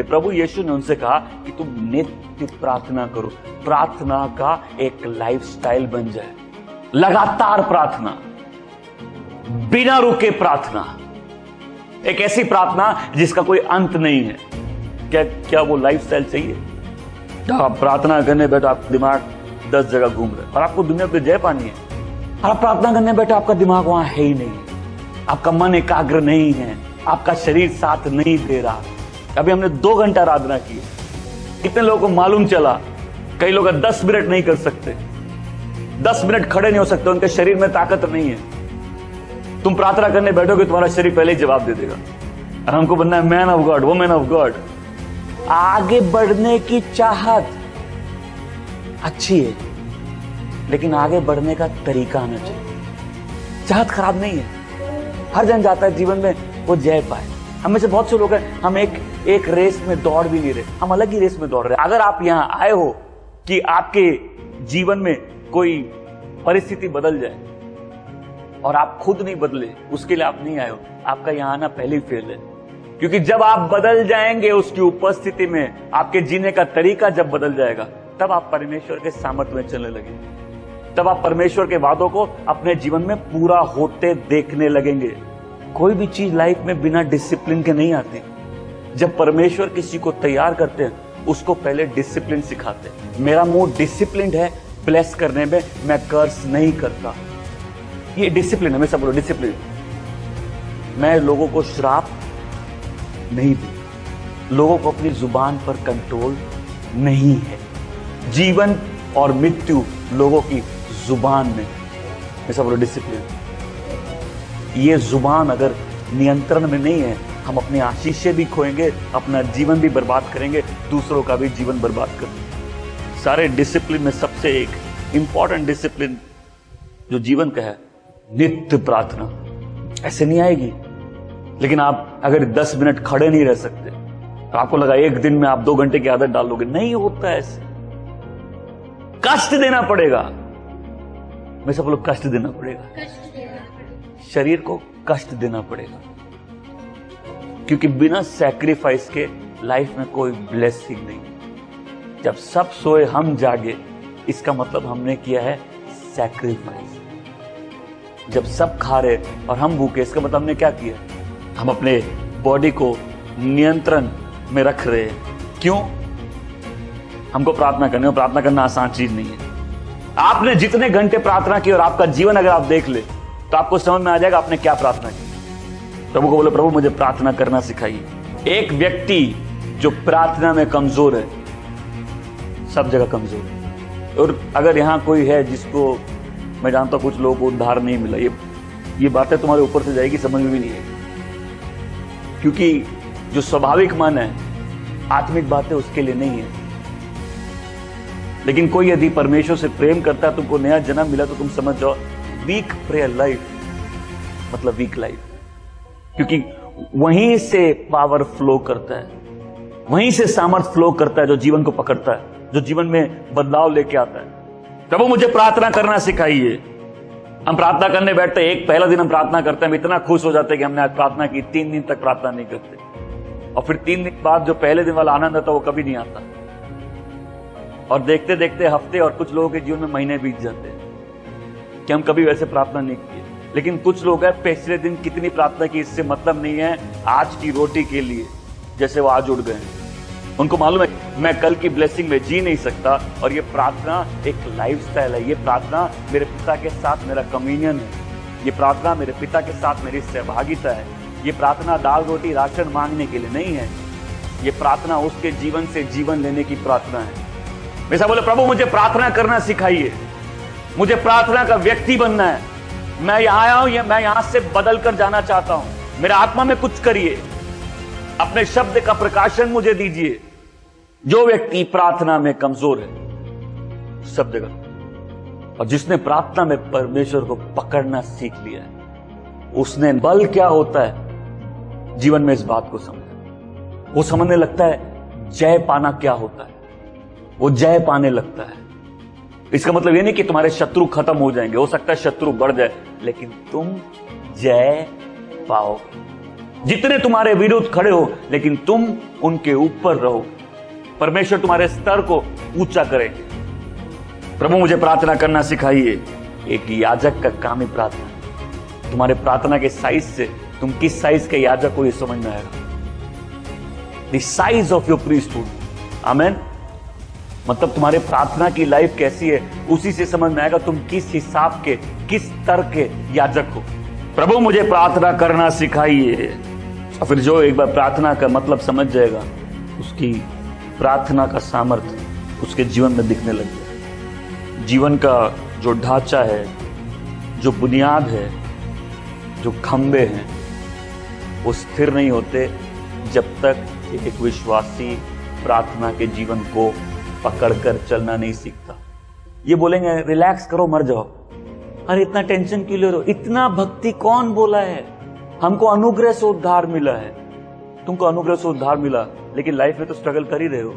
प्रभु यीशु ने उनसे कहा कि तुम नित्य प्रार्थना करो। प्रार्थना का एक लाइफस्टाइल बन जाए। लगातार प्रार्थना, बिना रुके प्रार्थना, एक ऐसी प्रार्थना जिसका कोई अंत नहीं है। क्या वो लाइफस्टाइल चाहिए? आप प्रार्थना करने बैठो, आपका दिमाग 10 जगह घूम रहा है और आपको दुनिया पे जय पानी है। आप प्रार्थना करने बैठो, आपका दिमाग वहां है ही नहीं, आपका मन एकाग्र नहीं है, आपका शरीर साथ नहीं दे रहा। अभी हमने 2 घंटा आराधना की। कितने लोगों को मालूम चला? कई लोग 10 मिनट नहीं कर सकते, 10 मिनट खड़े नहीं हो सकते, उनके शरीर में ताकत नहीं है। तुम प्रार्थना करने बैठोगे, तुम्हारा शरीर पहले ही जवाब दे देगा। और हमको बनना है man of God, women of God. आगे बढ़ने की चाहत अच्छी है, लेकिन आगे बढ़ने का तरीका आना चाहिए। चाहत खराब नहीं है, हर जन जाता है जीवन में वो जय पाए। हम में से बहुत से लोग हैं, हम एक रेस में दौड़ भी नहीं रहे, हम अलग ही रेस में दौड़ रहे हैं। अगर आप यहां आए हो कि आपके जीवन में कोई परिस्थिति बदल जाए और आप खुद नहीं बदले, उसके लिए आप नहीं आए हो। आपका यहां आना पहले ही फेल है, क्योंकि जब आप बदल जाएंगे उसकी उपस्थिति में, आपके जीने का तरीका जब बदल जाएगा, तब आप परमेश्वर के सामर्थ्य में चलने लगेंगे। तब आप परमेश्वर के वादों को अपने जीवन में पूरा होते देखने लगेंगे। कोई भी चीज लाइफ में बिना डिसिप्लिन के नहीं आती। जब परमेश्वर किसी को तैयार करते हैं, उसको पहले डिसिप्लिन सिखाते हैं। मेरा मूड डिसिप्लिन है, ब्लेस करने में मैं कर्स नहीं करता। ये डिसिप्लिन है, मैं सब बोलो डिसिप्लिन। मैं लोगों को श्राप नहीं दूं, लोगों को अपनी जुबान पर कंट्रोल नहीं है। जीवन और मृत्यु लोगों की जुबान में, मैं सब बोलो डिसिप्लिन। ये जुबान अगर नियंत्रण में नहीं है, हम अपनी आशीषें भी खोएंगे, अपना जीवन भी बर्बाद करेंगे, दूसरों का भी जीवन बर्बाद करेंगे। सारे डिसिप्लिन में सबसे एक इंपॉर्टेंट डिसिप्लिन जो जीवन का है, नित्य प्रार्थना। ऐसे नहीं आएगी, लेकिन आप अगर 10 मिनट खड़े नहीं रह सकते तो आपको लगा एक दिन में आप 2 घंटे की आदत डाल लोगे। नहीं होता ऐसे, कष्ट देना पड़ेगा। मैं सब लोग कष्ट देना पड़ेगा, शरीर को कष्ट देना पड़ेगा, क्योंकि बिना सैक्रिफाइस के लाइफ में कोई ब्लेसिंग नहीं। जब सब सोए हम जागे, इसका मतलब हमने किया है सैक्रिफाइस। जब सब खा रहे और हम भूखे, इसका मतलब हमने क्या किया? हम अपने बॉडी को नियंत्रण में रख रहे हैं। क्यों? हमको प्रार्थना करनी है। प्रार्थना करना आसान चीज नहीं है। आपने जितने घंटे प्रार्थना की और आपका जीवन अगर आप देख ले, तो आपको समझ में आ जाएगा आपने क्या प्रार्थना की। प्रभु को बोले, प्रभु मुझे प्रार्थना करना सिखाइए। एक व्यक्ति जो प्रार्थना में कमजोर है, सब जगह कमजोर है। और अगर यहां कोई है जिसको मैं जानता हूं कुछ लोगों को उद्धार नहीं मिला, ये बातें तुम्हारे ऊपर से जाएगी, समझ में भी नहीं आएगी, क्योंकि जो स्वाभाविक मन है, आत्मिक बातें उसके लिए नहीं है। लेकिन कोई यदि परमेश्वर से प्रेम करता है, तुमको नया जन्म मिला, तो तुम समझ जाओ वीक प्रेयर लाइफ मतलब वीक लाइफ, क्योंकि वहीं से पावर फ्लो करता है, वहीं से सामर्थ फ्लो करता है जो जीवन को पकड़ता है, जो जीवन में बदलाव लेके आता है। प्रभु मुझे प्रार्थना करना सिखाइए। हम प्रार्थना करने बैठते, एक पहला दिन हम प्रार्थना करते हैं, हम इतना खुश हो जाते हैं कि हमने आज प्रार्थना की। 3 दिन तक प्रार्थना नहीं करते, और फिर 3 दिन बाद जो पहले दिन वाला आनंद आता वो कभी नहीं आता। और देखते देखते हफ्ते और कुछ लोगों के जीवन में महीने बीत जाते हैं कि हम कभी वैसे प्रार्थना नहीं किए। लेकिन कुछ लोग हैं, पिछले दिन कितनी प्रार्थना की इससे मतलब नहीं है, आज की रोटी के लिए जैसे वो आज उड़ गए। उनको मालूम है मैं कल की ब्लेसिंग में जी नहीं सकता, और ये प्रार्थना एक लाइफस्टाइल है। ये प्रार्थना मेरे पिता के साथ मेरा कम्युनियन है, ये प्रार्थना मेरे पिता के साथ मेरी सहभागिता है। ये प्रार्थना दाल रोटी राशन मांगने के लिए नहीं है, ये प्रार्थना उसके जीवन से जीवन लेने की प्रार्थना है। ऐसा बोले, प्रभु मुझे प्रार्थना करना सिखाइए, मुझे प्रार्थना का व्यक्ति बनना है। मैं यहां आया हूं, मैं यहां से बदल कर जाना चाहता हूं। मेरे आत्मा में कुछ करिए, अपने शब्द का प्रकाशन मुझे दीजिए। जो व्यक्ति प्रार्थना में कमजोर है सब जगह, और जिसने प्रार्थना में परमेश्वर को पकड़ना सीख लिया है, उसने बल क्या होता है जीवन में इस बात को समझा। वो समझने लगता है जय पाना क्या होता है, वो जय पाने लगता है। इसका मतलब ये नहीं कि तुम्हारे शत्रु खत्म हो जाएंगे, हो सकता है शत्रु बढ़ जाए, लेकिन तुम जय पाओगे। जितने तुम्हारे विरुद्ध खड़े हो, लेकिन तुम उनके ऊपर रहो। परमेश्वर तुम्हारे स्तर को ऊंचा करेंगे। प्रभु मुझे प्रार्थना करना सिखाइए। एक याजक का काम ही प्रार्थना। तुम्हारे प्रार्थना के साइज से तुम किस साइज के याजक को, ये समझ में आएगा। The size of your priesthood, amen. मतलब तुम्हारे प्रार्थना की लाइफ कैसी है, उसी से समझ में आएगा तुम किस हिसाब के, किस स्तर के याजक हो। प्रभु मुझे प्रार्थना करना सिखाइए। और फिर जो एक बार प्रार्थना का मतलब समझ जाएगा, उसकी प्रार्थना का सामर्थ्य उसके जीवन में दिखने लग गया। जीवन का जो ढांचा है, जो बुनियाद है, जो खंबे हैं, वो स्थिर नहीं होते जब तक एक विश्वासी प्रार्थना के जीवन को पकड़कर चलना नहीं सीखता। ये बोलेंगे रिलैक्स करो, मर जाओ। अरे इतना टेंशन क्यों ले रहे हो? इतना भक्ति कौन बोला है? हमको अनुग्रह से उद्धार मिला है। तुमको अनुग्रह से उद्धार मिला, लेकिन लाइफ में तो स्ट्रगल कर ही रहे हो।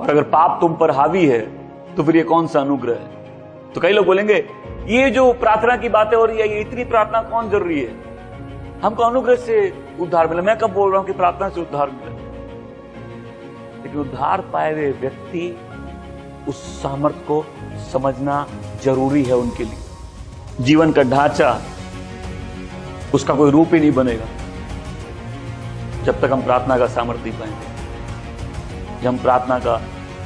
और अगर पाप तुम पर हावी है, तो फिर ये कौन सा अनुग्रह है? तो कई लोग बोलेंगे ये जो प्रार्थना की बातें हो रही है, ये इतनी प्रार्थना कौन जरूरी है? हमको अनुग्रह से उद्धार मिला। मैं कब बोल रहा हूं कि प्रार्थना से उद्धार मिला? लेकिन उद्धार पाए हुए व्यक्ति उस सामर्थ्य को समझना जरूरी है उनके लिए। जीवन का ढांचा, उसका कोई रूप ही नहीं बनेगा जब तक हम प्रार्थना का सामर्थ्य नहीं पाएंगे, जब हम प्रार्थना का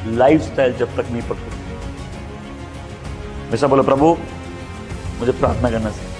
लाइफस्टाइल जब तक नहीं पकड़ते। मैं सब बोलो प्रभु मुझे प्रार्थना करना चाहिए।